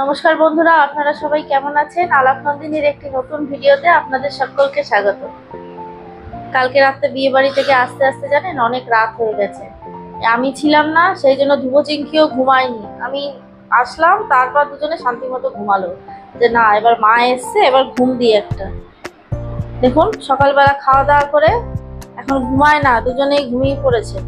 নমস্কার বন্ধুরা, আপনারা সবাই কেমন আছেন? আলাপ নন্দিনীর একটি নতুন ভিডিওতে আপনাদের সকলকে স্বাগত। কালকে রাতে বিয়ে বাড়ি থেকে আসতে আসতে জানেন অনেক রাত হয়ে গেছে। আমি ছিলাম না, সেই জন্য ধ্রুবচিঙ্কিও ঘুমায়নি। আমি আসলাম, তারপর দুজনে শান্তি মতো ঘুমালো যে না এবার মা এসছে, এবার ঘুম দিয়ে একটা। দেখুন সকালবেলা খাওয়া দাওয়া করে এখন ঘুমায় না, দুজনেই ঘুমিয়ে পড়েছে।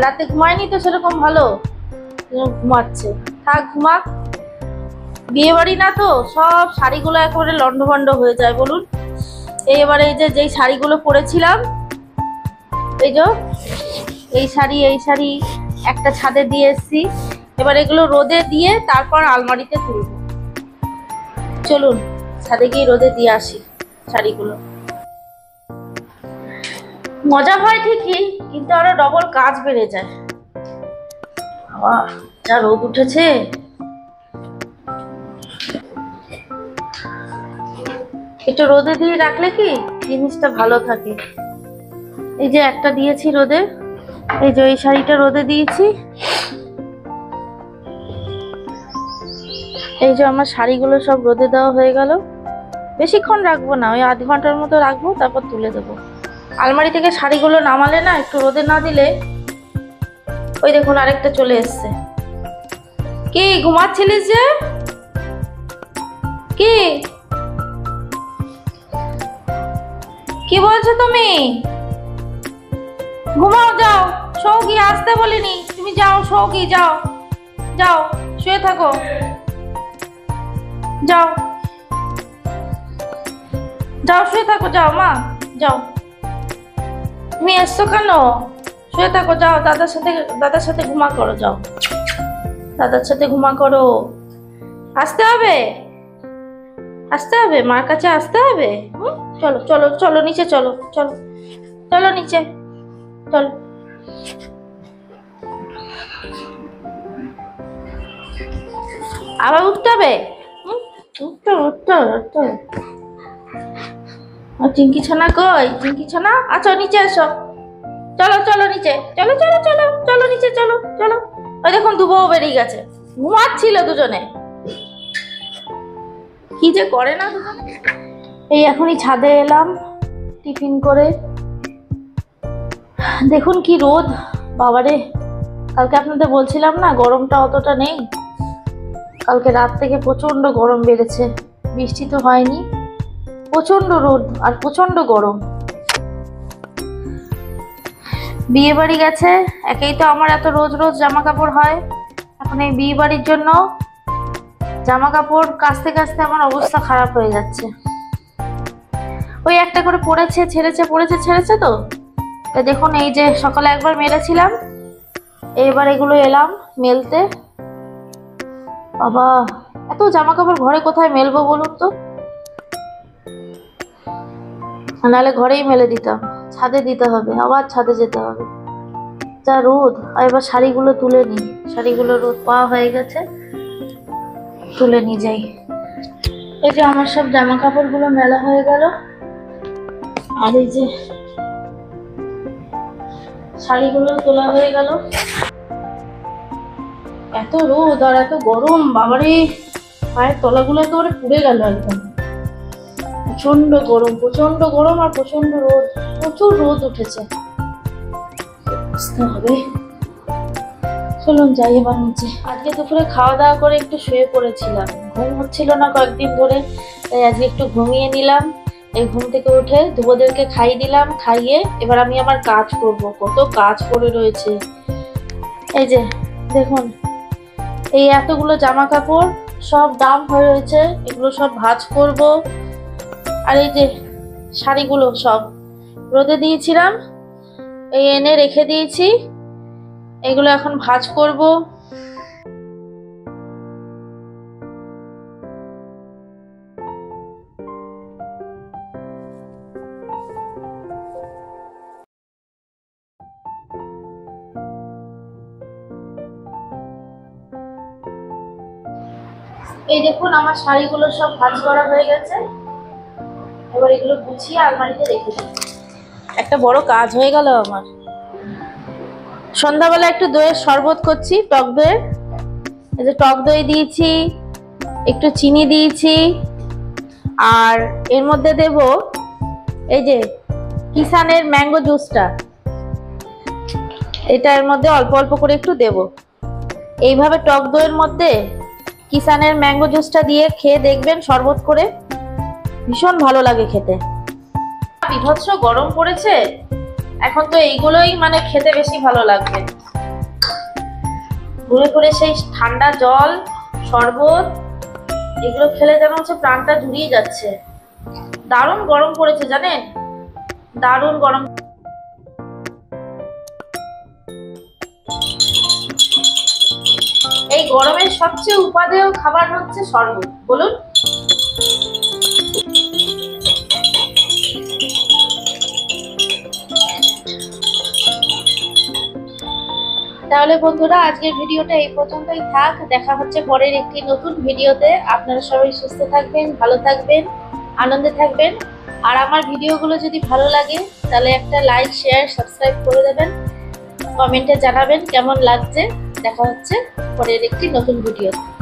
রাতে ঘুমায়নি তো সেরকম ভালো, ঘুমাচ্ছে। থাক ঘুমাক, বিয়ে বাড়ি না তো সব শাড়িগুলো একেবারে লন্ডভন্ড হয়ে যায় বলুন। এবারে এই যে যেই শাড়িগুলো পরেছিলাম, এই যে এই শাড়ি একটা ছাদে দিয়ে এসছি। এবার এগুলো রোদে দিয়ে তারপর আলমারিতে তুলব। চলুন ছাদে গিয়ে রোদে দিয়ে আসি শাড়িগুলো। মজা হয় ঠিকই, কিন্তু আরো ডবল কাজ বেড়ে যায়। বাবা যা রোদ উঠেছে। একটু রোদে দিয়ে রাখলে কি জিনিসটা ভালো থাকে। এই যে একটা দিয়েছি রোদে, এই যে এই শাড়িটা রোদে দিয়েছি। এই যে আমার শাড়িগুলো সব রোদে দেওয়া হয়ে গেল। বেশিক্ষণ রাখবো না, ওই আধ ঘন্টার মতো রাখবো, তারপর তুলে দেবো। আলমারি থেকে শাড়িগুলো নামালে না, একটু রোদে না দিলে, ওই দেখুন আরেকটা চলে এসছে। কি ঘুমাচ্ছিলিস যে? কি বলছো তুমি? ঘুমাও, যাও শোও। কি আসতে বলিনি, তুমি যাও শোও। কি যাও যাও শুয়ে থাকো, যাও যাও শুয়ে থাকো, যাও মা যাও। তুমি এসছো কেন? শুয়ে থাকো, যাও দাদার সাথে ঘুমা করো, যাও দাদার সাথে ঘুমা করো। আসতে হবে মার কাছে আসতে হবে। চলো চলো চলো নিচে, চলো চলো চলো নিচে চলো। আবার উঠতে হবে, উঠতে হবে। চিঙ্কি ছানা কই? চিঙ্কি ছানা আচ্ছা নিচে এসো। চলো চলো নিচে, চলো চলো চলো চলো নিচে, চলো চলো। ওই দেখুন দুবও বেরিয়ে গেছে, ঘুমাচ্ছিল দুজনে। কি যে করে না দুজনে। এই এখনই ছাদে এলাম টিফিন করে। দেখুন কি রোদ, বাবারে। কালকে আপনাদের বলছিলাম না গরমটা অতটা নেই। কালকে রাত থেকে প্রচন্ড গরম বেড়েছে, বৃষ্টি তো হয়নি, প্রচন্ড রোদ আর প্রচন্ড গরম। বিয়ে বাড়ি গেছে, একেই তো আমার এত রোজ রোজ জামা কাপড় হয়। এখন এই বিয়ে বাড়ির জন্য জামা কাপড় কাচতে কাচতে আমার অবস্থা খারাপ হয়ে যাচ্ছে। ওই একটা করে পড়েছে ছেড়েছে, পড়েছে ছেড়েছে তো। দেখুন এই যে সকালে একবার মেরেছিলাম, এবার এগুলো এলাম মেলতে। বাবা এত জামা কাপড় ঘরে কোথায় মেলবো বলুন তো? নাহলে ঘরেই মেলে দিতাম, ছাদে দিতে হবে, আবার ছাদে যেতে হবে, যা রোদ। আর এবার শাড়িগুলো তুলে নি, শাড়িগুলো রোদ পাওয়া হয়ে গেছে, তুলে নিয়ে যাই। এই যে আমার সব জামা কাপড় গুলো মেলা হয়ে গেল, আর এই যে শাড়িগুলো তোলা হয়ে গেল। এত রোদ আর এত গরম, বাবারে পায়ের তলাগুলো তো পুড়ে গেল একদম। প্রচন্ড গরম আর প্রচন্ড রোদ, প্রচুর রোদ উঠেছে। বুঝতে হবে, চলুন যাই এবার নিচে। আজকে দুপুরে খাওয়া দাওয়া করে একটু শুয়ে পড়েছিলাম, ঘুম হচ্ছিল না কয়েকদিন ধরে, তাই আজকে একটু ঘুমিয়ে নিলাম। এই ঘুম থেকে উঠে ধুবোদেরকে খাইয়ে দিলাম, খাইয়ে এবার আমি আমার কাজ করব। কত কাজ পড়ে রয়েছে। এই যে দেখুন এই এতগুলো জামা কাপড় সব দাম হয়ে রয়েছে, এগুলো সব ভাঁজ করব। আর এই যে শাড়িগুলো সব রোদে দিয়েছিলাম, এই এনে রেখে দিয়েছি, এগুলো এখন ভাঁজ করব। এই দেখুন আমার শাড়িগুলো সব ভাঁজ করা হয়ে গেছে, এবার এগুলো গুছিয়ে আলমারিতে রেখে দিই। একটা বড় কাজ হয়ে গেল আমার। সন্ধ্যাবেলা একটু দইয়ের শরবত করছি, টক দইয়ের। এই যে টক দই দিয়েছি, একটু চিনি দিয়েছি, আর এর মধ্যে দেব এই যে কিষানের ম্যাঙ্গো জুসটা, এটা এর মধ্যে অল্প অল্প করে একটু দেব। এইভাবে টক দইয়ের মধ্যে কিষানের ম্যাঙ্গো জুসটা দিয়ে খেয়ে দেখবেন শরবত করে, ভীষণ ভালো লাগে খেতে। বিভৎস গরম পড়েছে, এখন তো এইগুলোই মানে খেতে বেশি ভালো লাগবে। ঘুরে ঘুরে সেই ঠান্ডা জল, শরবত, এগুলো খেলে যেন হচ্ছে প্রাণটা জুড়িয়ে যাচ্ছে। দারুণ গরম পড়েছে জানেন, দারুণ গরম। এই গরমের সবচেয়ে উপাদেয় খাবার হচ্ছে শরবত, বলুন। তাহলে বন্ধুরা, আজকের ভিডিওটা এই পর্যন্তই থাক। দেখা হচ্ছে পরের একটি নতুন ভিডিওতে। আপনারা সবাই সুস্থ থাকবেন, ভালো থাকবেন, আনন্দে থাকবেন। আর আমার ভিডিওগুলো যদি ভালো লাগে তাহলে একটা লাইক, শেয়ার, সাবস্ক্রাইব করে দেবেন। কমেন্টে জানাবেন কেমন লাগছে। দেখা হচ্ছে পরের একটি নতুন ভিডিওতে।